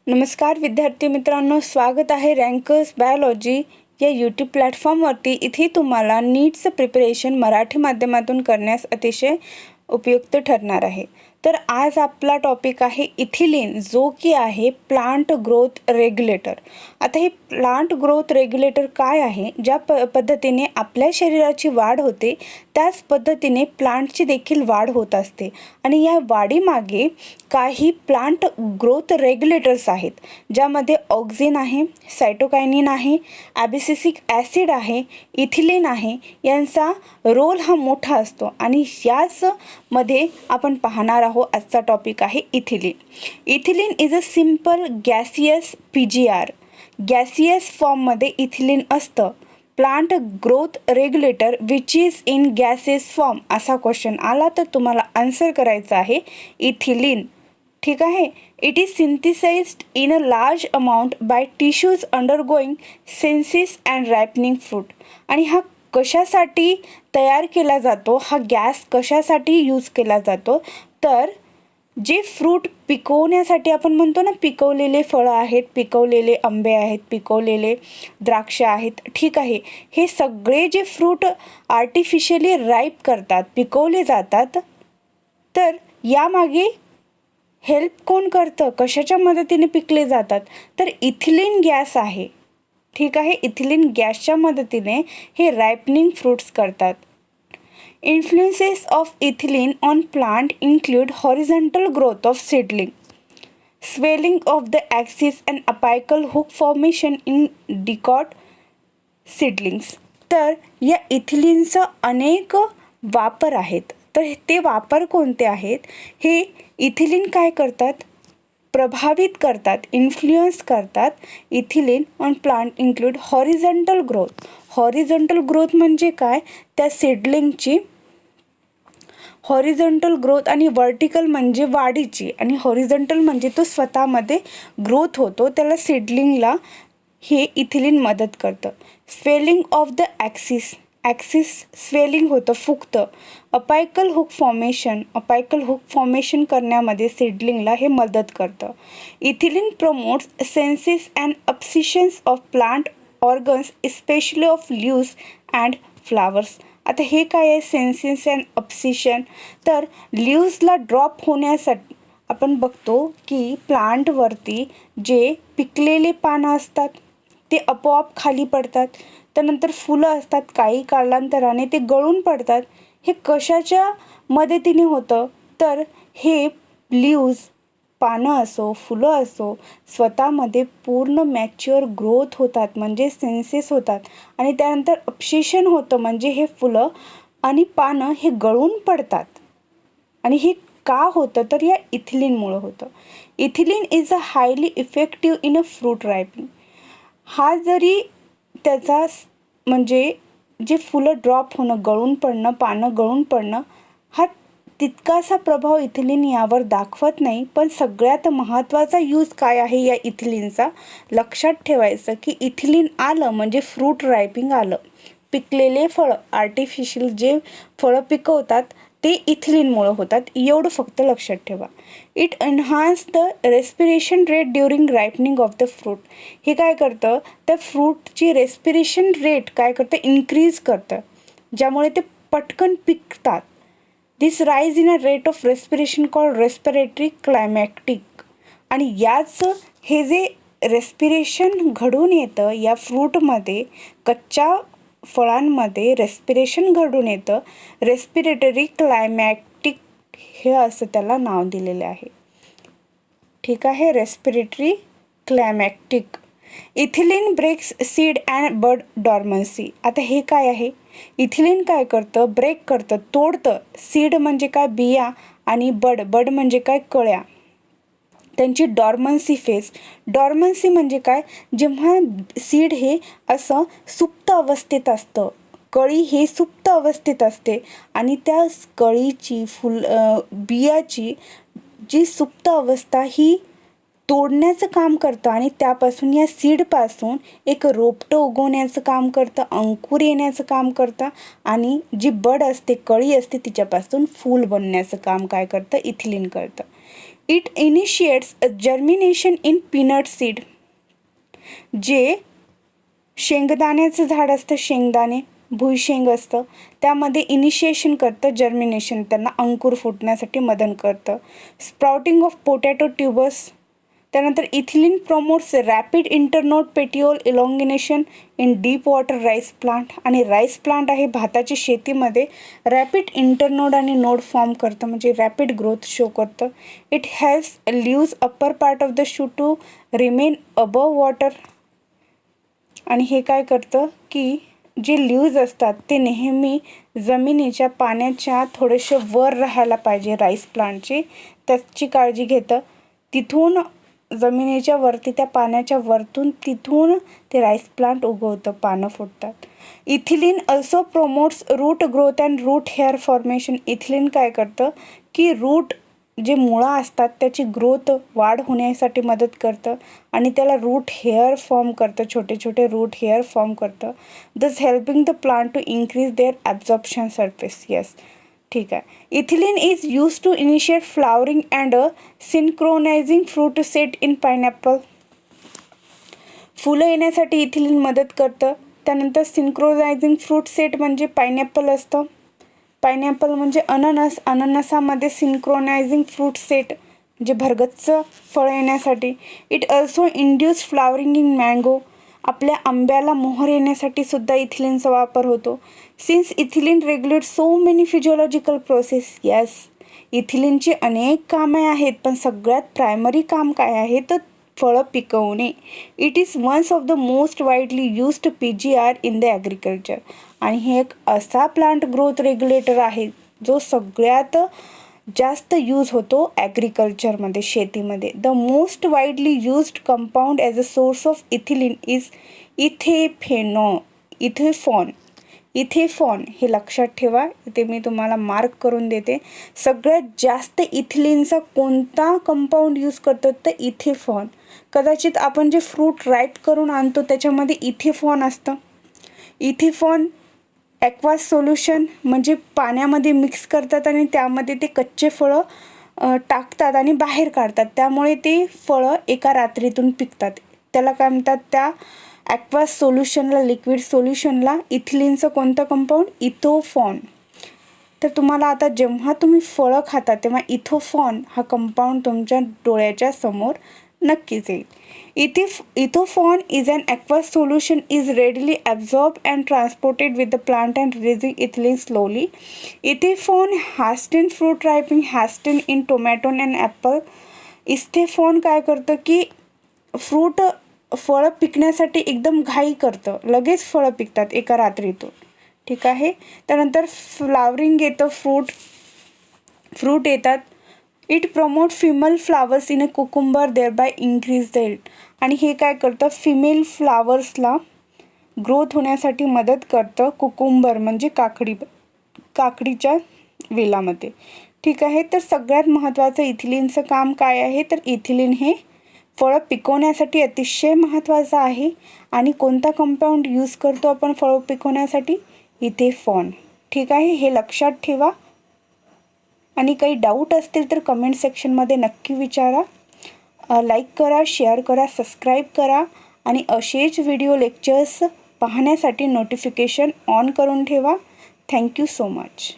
नमस्कार विद्यार्थी मित्रांनो, स्वागत आहे रँकर्स बायोलॉजी या यूट्यूब प्लॅटफॉर्मवरती। इथे तुम्हाला नीटचं प्रिपरेशन मराठी माध्यमातून करण्यास अतिशय उपयुक्त ठरणार आहे। तर आज आपला टॉपिक आहे इथिलीन, जो की आहे प्लांट ग्रोथ रेग्युलेटर। आता हे प्लांट ग्रोथ रेग्युलेटर काय आहे? ज्या पद्धतीने आपल्या शरीराची वाढ होते त्याच पद्धतीने प्लांटची देखील वाढ होत असते आणि या वाढीमागे काही प्लांट ग्रोथ रेग्युलेटर्स आहेत, ज्यामध्ये ऑक्सिन आहे, सायटोकायनिन आहे, ॲबिसिसिक ॲसिड आहे, इथिलीन आहे। यांचा रोल हा मोठा असतो आणि याच मध्ये आपण पाहणार आहोत। आजचा टॉपिक आहे ethylene. Ethylene is a simple gaseous PGR। Gaseous फॉर्ममध्ये इथिलीन असतं। Plant growth regulator which is in gases form असा क्वेश्चन आला तर तुम्हाला आन्सर करायचा आहे इथिलीन। ठीक आहे। It is synthesized in a large amount by tissues undergoing senescence and ripening fruit. आणि हा कशासाठी तयार केला जातो? हा गॅस कशासाठी यूज केला जातो? तर जे फ्रूट पिकवण्यासाठी आपण म्हणतो ना, पिकवलेले फळं आहेत, पिकवलेले आंबे आहेत, पिकवलेले द्राक्ष आहेत, ठीक आहे, हे सगळे जे फ्रूट आर्टिफिशियली राईप करतात, पिकवले जातात, तर यामागे हेल्प कोण करतं? कशाच्या मदतीने पिकले जातात? तर इथिलीन गॅस आहे। ठीक आहे, इथिलीन गॅसच्या मदतीने हे रायपनिंग फ्रूट्स करतात। Influences of ethylene on plant include horizontal growth of seedling, swelling of the axis and apical hook formation in dicot seedlings। तर या इथिलीनचा अनेक वापर आहेत। तर ते वापर कोणते आहेत? हे इथिलीन काय करतात? प्रभावित करतात, इन्फ्लुएन्स करतात। Ethylene on plant include horizontal growth. Horizontal growth म्हणजे काय? त्या सीडलिंगची हॉरिझॉन्टल ग्रोथ आणि वर्टिकल म्हणजे वाढीची, आणि हॉरिझॉन्टल म्हणजे तो स्वतःमध्ये ग्रोथ होतो, त्याला सीडलिंगला हे इथिलीन मदत करतं। Swelling of the axis, axis swelling होतं, फुगतं। Apical hook formation, apical hook formation करण्यामध्ये सीडलिंगला हे मदत करतं। Ethylene promotes senescence and abscissions of plant organs especially of leaves and flowers. आता हे काय आहे सेन्सिस अँड अब्सिशन? तर लीव्सला ड्रॉप होण्यासाठी आपण बघतो की प्लांटवरती जे पिकलेले पानं असतात ते आपोआप खाली पडतात, त्यानंतर फुलं असतात, काही कालांतराने ते गळून पडतात। हे कशाच्या मदतीने होतं? तर हे लीव्स, पानं असो, फुलं असो, स्वतःमध्ये पूर्ण मॅच्युअर ग्रोथ होतात, म्हणजे सेन्सेस होतात, आणि त्यानंतर अब्सिशन होतं, म्हणजे हे फुलं आणि पानं हे गळून पडतात। आणि हे का होतं? तर या इथिलीनमुळे होतं। Ethylene is a highly effective in a fruit ripening. हा जरी त्याचा म्हणजे जे फुलं ड्रॉप होणं, गळून पडणं, पानं गळून पडणं, हा तितकासा प्रभाव इथिलीन यावर दाखवत नाही, पण सगळ्यात महत्त्वाचा यूज काय आहे या इथिलीनचा? लक्षात ठेवायचं की इथिलीन आलं म्हणजे फ्रूट रायपिंग आलं। पिकलेले फळं, आर्टिफिशियल जे फळं पिकवतात ते इथिलीनमुळे होतात, एवढं फक्त लक्षात ठेवा। It enhance the respiration rate during ripening of the fruit. हे काय करतं? त्या फ्रूटची रेस्पिरेशन रेट काय करतं? इन्क्रीज करतं, ज्यामुळे ते पटकन पिकतात। This rise in a rate of respiration called respiratory climacteric. आणि याच हे जे रेस्पिरेशन घडून येतं या फ्रूटमध्ये, कच्च्या फळांमध्ये रेस्पिरेशन घडून येतं, रेस्पिरेटरी क्लायमॅक्टिक हे असं त्याला नाव दिलेलं आहे। ठीक आहे, respiratory climacteric. Ethylene breaks seed and bud dormancy. आता हे काय आहे? इथिलीन काय करतं? ब्रेक करतं, तोडतं। सीड म्हणजे काय? बिया, आणि बड, बड म्हणजे काय? कळ्या, त्यांची डॉर्मन्सी फेज। डॉर्मन्सी म्हणजे काय? जेव्हा सीड हे असं सुप्त अवस्थेत असतं, कळी हे सुप्त अवस्थेत असते, आणि त्या कळीची बियाची जी सुप्त अवस्था ही तोडण्याचं काम करतं, आणि त्यापासून या सीडपासून एक रोपटं उगवण्याचं काम करतं, अंकुर येण्याचं काम करतं, आणि जी बड असते, कळी असते, तिच्यापासून फूल बनण्याचं काम काय करतं? इथिलीन करतं। It initiates a germination in peanut seed. जे शेंगदाण्याचं झाड असतं, शेंगदाणे भुईशेंग असतं, त्यामध्ये इनिशिएशन करतं जर्मिनेशन, त्यांना अंकुर फुटण्यासाठी मदत करतं. Sprouting of potato tubers. त्यानंतर ethylene promotes rapid internode petiole elongation in deep water rice plant. आणि राईस प्लांट आहे भाताची शेतीमध्ये रॅपिड इंटरनोड आणि नोड फॉर्म करतं, म्हणजे रॅपिड ग्रोथ शो करतं. It helps leaves upper part of the shoot to remain above water. आणि हे काय करतं की जे लीव्ज असतात ते नेहमी जमिनीच्या पाण्याच्या थोडेसे वर राहायला पाहिजे. राईस प्लांटची त्याची काळजी घेतं. तिथून जमिनीच्या वरती, त्या पाण्याच्या वरतून तिथून ते राईस प्लांट उगवतं, पानं फुटतात. Ethylene also promotes root growth and root hair formation. Ethylene काय करतं की रूट जे मुळा असतात त्याची ग्रोथ, वाढ होण्यासाठी मदत करतं आणि त्याला रूट हेअर फॉर्म करतं, छोटे छोटे रूट हेअर फॉर्म करतं. Thus helping the plant to increase their absorption surface. Yes, ठीक आहे. Ethylene is use to initiate flowering and synchronizing fruit set in pineapple. फुलं येण्यासाठी इथिलीन मदत करतं. त्यानंतर सिंक्रोनायझिंग फ्रूट सेट म्हणजे पायनॅपल असतं. पायनॅपल म्हणजे अननस, अननसामध्ये सिंक्रोनायझिंग फ्रूट सेट म्हणजे भरगच्च फळं येण्यासाठी. It also induce flowering in mango. आपल्या आंब्याला मोहर येण्यासाठी सुद्धा इथिलीनचा वापर होतो. Since ethylene regulate so many physiological process. Yes, इथिलीनची अनेक कामे आहेत, पण सगळ्यात प्रायमरी काम काय आहे तर फळं पिकवणे. It is ones of the most widely used PGR in the agriculture. आणि हे एक असा प्लांट ग्रोथ रेग्युलेटर आहे जो सगळ्यात जास्त यूज होतो ॲग्रिकल्चरमध्ये, शेतीमध्ये. The most widely used compound as a source of ethylene is ethephon. Ethephon हे लक्षात ठेवा, इथे मी तुम्हाला मार्क करून देते. सगळ्यात जास्त इथिलीनचा कोणता कंपाऊंड यूज करतो तर इथेफॉन. कदाचित आपण जे फ्रूट राईप करून आणतो त्याच्यामध्ये इथेफॉन असतं. इथेफॉन ॲक्वास सोल्युशन म्हणजे पाण्यामध्ये मिक्स करतात आणि त्यामध्ये ते कच्चे फळं टाकतात आणि बाहेर काढतात, त्यामुळे ते फळं एका रात्रीतून पिकतात. त्याला काय म्हणतात, त्या ॲक्वास सोल्युशनला, लिक्विड सोल्युशनला इथिलीनचं कोणतं कंपाऊंड इथोफॉन. तर तुम्हाला आता जेव्हा तुम्ही फळं खाता तेव्हा इथोफॉन हा कंपाऊंड तुमच्या डोळ्याच्या समोर नक्कीच येईल. Ethofon is an aqueous solution is readily absorbed and transported with the plant and releasing ethylene slowly. Ethofon hasten fruit ripening, hasten in tomato and apple. इस्थेफॉन काय करतं की फळं पिकण्यासाठी एकदम घाई करतं, लगेच फळं पिकतात एका रात्रीतून. ठीक आहे. त्यानंतर फ्लावरिंग येतं, फ्रूट येतात. It promote female flowers in a cucumber thereby increase the yield. आणि हे काय करतं, फिमेल फ्लावर्सला ग्रोथ होण्यासाठी मदत करतं. कुकुंबर म्हणजे काकडीच्या वेलामध्ये. ठीक आहे. तर सगळ्यात महत्त्वाचं इथिलीनचं काम काय आहे तर इथिलीन हे फळं पिकवण्यासाठी अतिशय महत्त्वाचं आहे. आणि कोणता कंपाऊंड यूज करतो आपण फळं पिकवण्यासाठी, इथेफॉन. ठीक आहे, हे लक्षात ठेवा. आणि काही डाऊट असतील तर कमेंट सेक्शनमध्ये नक्की विचारा. लाईक करा, शेअर करा, सबस्क्राईब करा आणि असेच व्हिडिओ लेक्चर्स पाहण्यासाठी नोटिफिकेशन ऑन करून ठेवा. Thank you so much.